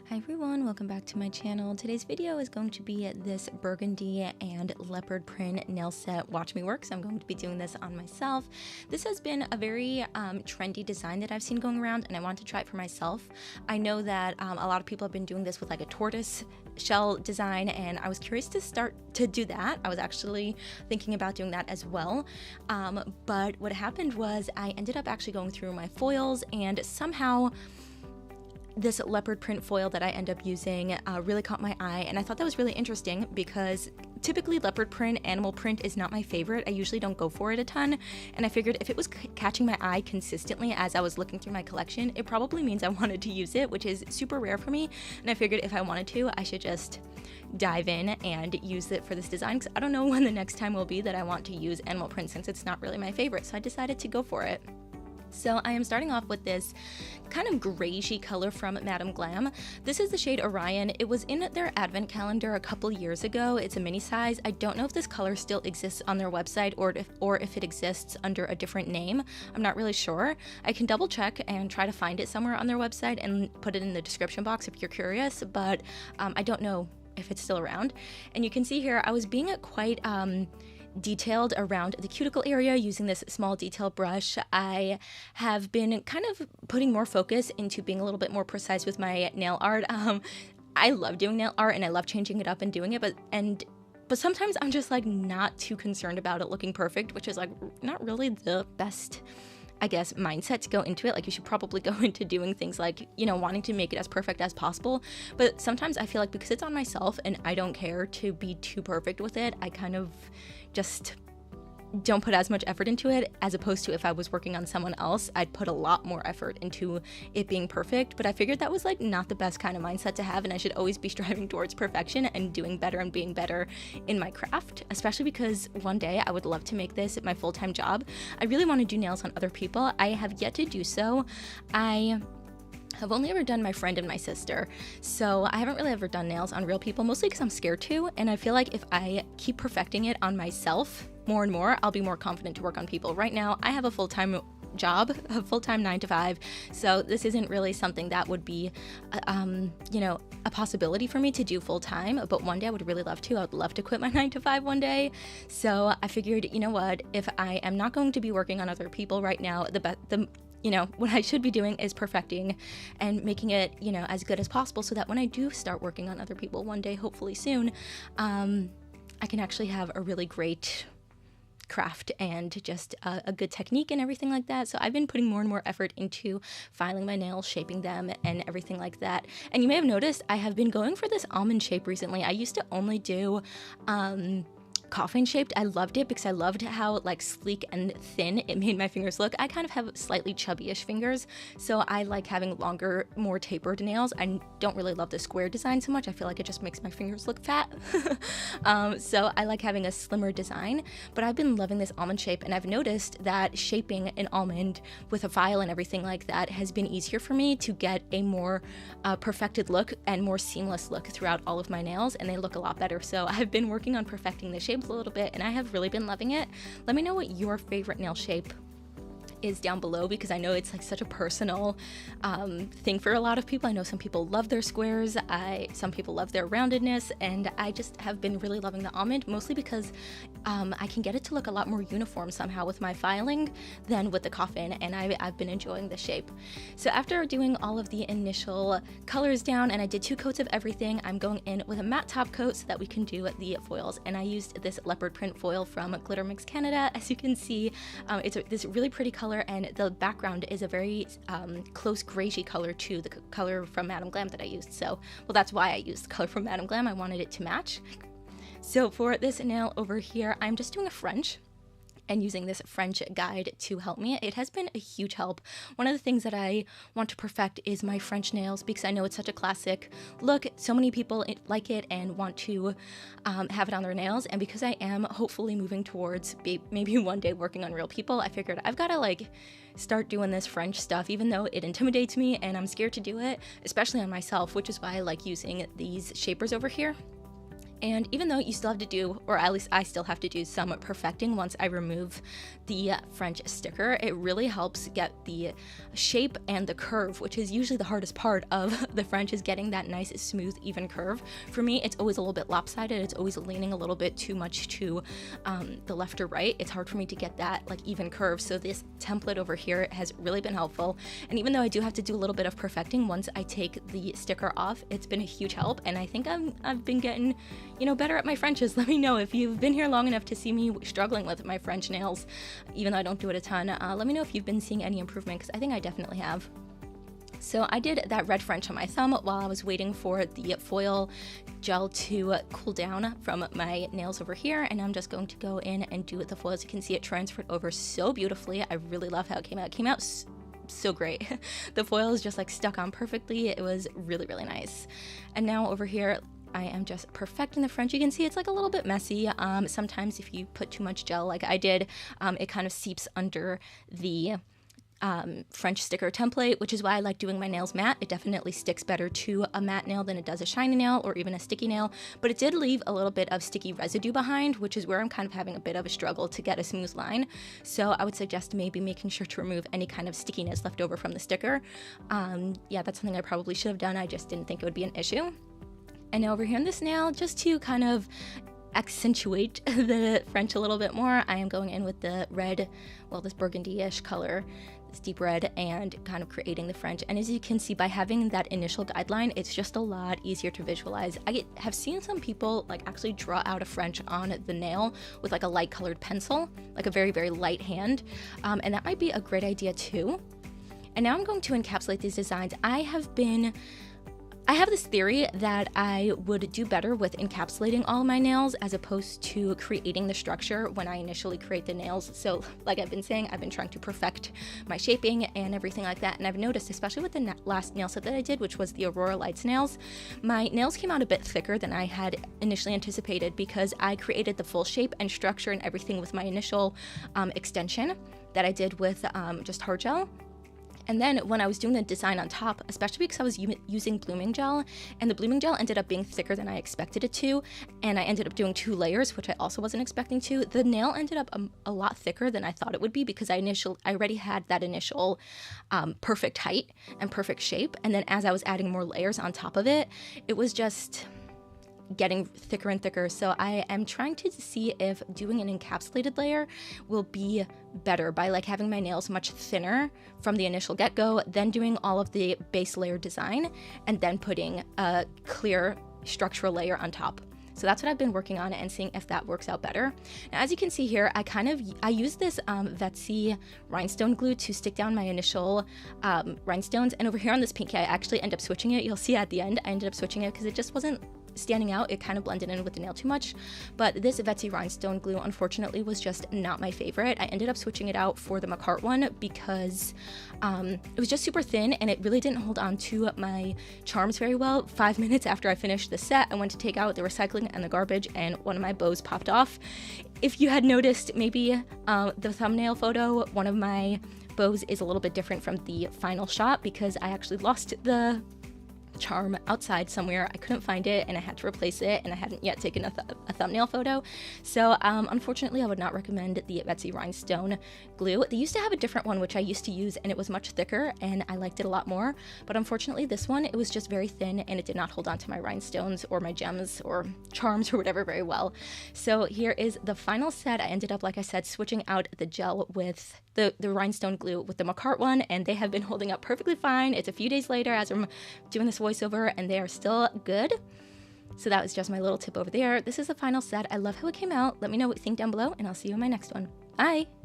Hi everyone, welcome back to my channel. Today's video is going to be this burgundy and leopard print nail set. Watch me work, so I'm going to be doing this on myself. This has been a very trendy design that I've seen going around, and I want to try it for myself. I know that a lot of people have been doing this with like a tortoise shell design, and I was curious to start to do that. I was actually thinking about doing that as well, but what happened was I ended up actually going through my foils, and somehow this leopard print foil that I end up using really caught my eye, and I thought that was really interesting because typically leopard print, animal print is not my favorite. I usually don't go for it a ton, and I figured if it was catching my eye consistently as I was looking through my collection, it probably means I wanted to use it, which is super rare for me, and I figured if I wanted to, I should just dive in and use it for this design because I don't know when the next time will be that I want to use animal print since it's not really my favorite, so I decided to go for it. So I am starting off with this kind of grayish color from Madame Glam. This is the shade Orion. It was in their advent calendar a couple years ago. It's a mini size. I don't know if this color still exists on their website or if it exists under a different name. I'm not really sure. I can double check and try to find it somewhere on their website and put it in the description box if you're curious, but I don't know if it's still around. And you can see here I was being quite detailed around the cuticle area using this small detail brush. I have been kind of putting more focus into being a little bit more precise with my nail art. I love doing nail art and I love changing it up and doing it, but sometimes I'm just like not too concerned about it looking perfect, which is like not really the best, I guess, mindset to go into it. Like, you should probably go into doing things like, you know, wanting to make it as perfect as possible. But sometimes I feel like because it's on myself and I don't care to be too perfect with it, I kind of just don't put as much effort into it, as opposed to if I was working on someone else, I'd put a lot more effort into it being perfect. But I figured that was like not the best kind of mindset to have, and I should always be striving towards perfection and doing better and being better in my craft, especially because one day I would love to make this my full-time job. I really want to do nails on other people. I have yet to do so. I've only ever done my friend and my sister, so I haven't really ever done nails on real people, mostly because I'm scared to, and I feel like if I keep perfecting it on myself more and more, I'll be more confident to work on people. Right now, I have a full-time job, a full-time 9 to 5, so this isn't really something that would be, you know, a possibility for me to do full-time, but one day I would really love to. I would love to quit my 9 to 5 one day, so I figured, you know what, if I am not going to be working on other people right now, you know, what I should be doing is perfecting and making it, you know, as good as possible so that when I do start working on other people one day, hopefully soon, I can actually have a really great craft and just a good technique and everything like that. So I've been putting more and more effort into filing my nails, shaping them, and everything like that. And you may have noticed I have been going for this almond shape recently. I used to only do coffin shaped. I loved it because I loved how like sleek and thin it made my fingers look. I kind of have slightly chubby-ish fingers, so I like having longer, more tapered nails. I don't really love the square design so much. I feel like it just makes my fingers look fat. So I like having a slimmer design, but I've been loving this almond shape, and I've noticed that shaping an almond with a file and everything like that has been easier for me to get a more perfected look and more seamless look throughout all of my nails, and they look a lot better. So I've been working on perfecting the shape a little bit, and I have really been loving it. Let me know what your favorite nail shape is down below, because I know it's like such a personal thing for a lot of people. I know some people love their squares, some people love their roundedness, and I just have been really loving the almond, mostly because I can get it to look a lot more uniform somehow with my filing than with the coffin, and I've been enjoying the shape. So after doing all of the initial colors down, and I did 2 coats of everything, I'm going in with a matte top coat so that we can do the foils, and I used this leopard print foil from GlitterMix Canada. As you can see, it's this really pretty color, and the background is a very close grayish color to the color from Madame Glam that I used. So, well, that's why I used the color from Madame Glam. I wanted it to match. So for this nail over here, I'm just doing a French and using this French guide to help me. It has been a huge help. One of the things that I want to perfect is my French nails, because I know it's such a classic look. So many people like it and want to have it on their nails, and because I am hopefully moving towards maybe one day working on real people, I figured I've got to like start doing this French stuff, even though it intimidates me and I'm scared to do it, especially on myself, which is why I like using these shapers over here. And even though you still have to do, or at least I still have to do some perfecting once I remove the French sticker, it really helps get the shape and the curve, which is usually the hardest part of the French, is getting that nice, smooth, even curve. For me, it's always a little bit lopsided. It's always leaning a little bit too much to the left or right. It's hard for me to get that like even curve. So this template over here has really been helpful. And even though I do have to do a little bit of perfecting once I take the sticker off, it's been a huge help. And I think I've been getting, you know, better at my Frenches. Let me know if you've been here long enough to see me struggling with my French nails, even though I don't do it a ton. Let me know if you've been seeing any improvement, because I think I definitely have. So I did that red French on my thumb while I was waiting for the foil gel to cool down from my nails over here, and I'm just going to go in and do the foil. As you can see, it transferred over so beautifully. I really love how it came out. It came out so great. The foil is just like stuck on perfectly. It was really, really nice. And now over here, I am just perfecting the French. You can see it's like a little bit messy. Sometimes if you put too much gel like I did, it kind of seeps under the French sticker template, which is why I like doing my nails matte. It definitely sticks better to a matte nail than it does a shiny nail or even a sticky nail, but it did leave a little bit of sticky residue behind, which is where I'm kind of having a bit of a struggle to get a smooth line. So I would suggest maybe making sure to remove any kind of stickiness left over from the sticker. Yeah, that's something I probably should have done. I just didn't think it would be an issue. And now over here on this nail, just to kind of accentuate the French a little bit more, I am going in with the red, well, this burgundy-ish color, this deep red, and kind of creating the French. And as you can see, by having that initial guideline, it's just a lot easier to visualize. I have seen some people like actually draw out a French on the nail with like a light colored pencil, like a very, very light hand. And that might be a great idea too. And now I'm going to encapsulate these designs. I have this theory that I would do better with encapsulating all of my nails as opposed to creating the structure when I initially create the nails. So like I've been saying, I've been trying to perfect my shaping and everything like that. And I've noticed, especially with the last nail set that I did, which was the Aurora Lights nails, my nails came out a bit thicker than I had initially anticipated because I created the full shape and structure and everything with my initial extension that I did with just hard gel. And then when I was doing the design on top, especially because I was using blooming gel, and the blooming gel ended up being thicker than I expected it to, and I ended up doing 2 layers, which I also wasn't expecting to, the nail ended up a lot thicker than I thought it would be because I already had that initial perfect height and perfect shape. And then as I was adding more layers on top of it, it was just getting thicker and thicker. So I am trying to see if doing an encapsulated layer will be better by like having my nails much thinner from the initial get-go, then doing all of the base layer design, and then putting a clear structural layer on top. So that's what I've been working on and seeing if that works out better. Now, as you can see here, I use this Vettsy Rhinestone Glue to stick down my initial rhinestones. And over here on this pinky, I actually end up switching it. You'll see at the end, I ended up switching it because it just wasn't standing out. It kind of blended in with the nail too much. But this Vettsy Rhinestone Glue, unfortunately, was just not my favorite. I ended up switching it out for the Makartt one because it was just super thin and it really didn't hold on to my charms very well. 5 minutes after I finished the set, I went to take out the recycling and the garbage, and one of my bows popped off. If you had noticed, maybe the thumbnail photo, one of my bows is a little bit different from the final shot because I actually lost the charm outside somewhere. I couldn't find it and I had to replace it, and I hadn't yet taken a thumbnail photo. So unfortunately, I would not recommend the Vettsy Rhinestone Glue. They used to have a different one which I used to use, and it was much thicker and I liked it a lot more, but unfortunately this one, it was just very thin and it did not hold on to my rhinestones or my gems or charms or whatever very well. So here is the final set. I ended up, like I said, switching out the gel with the Rhinestone Glue with the Makartt one, and they have been holding up perfectly fine. It's a few days later as I'm doing this voiceover and they are still good. So that was just my little tip over there. This is the final set. I love how it came out. Let me know what you think down below, and I'll see you in my next one. Bye!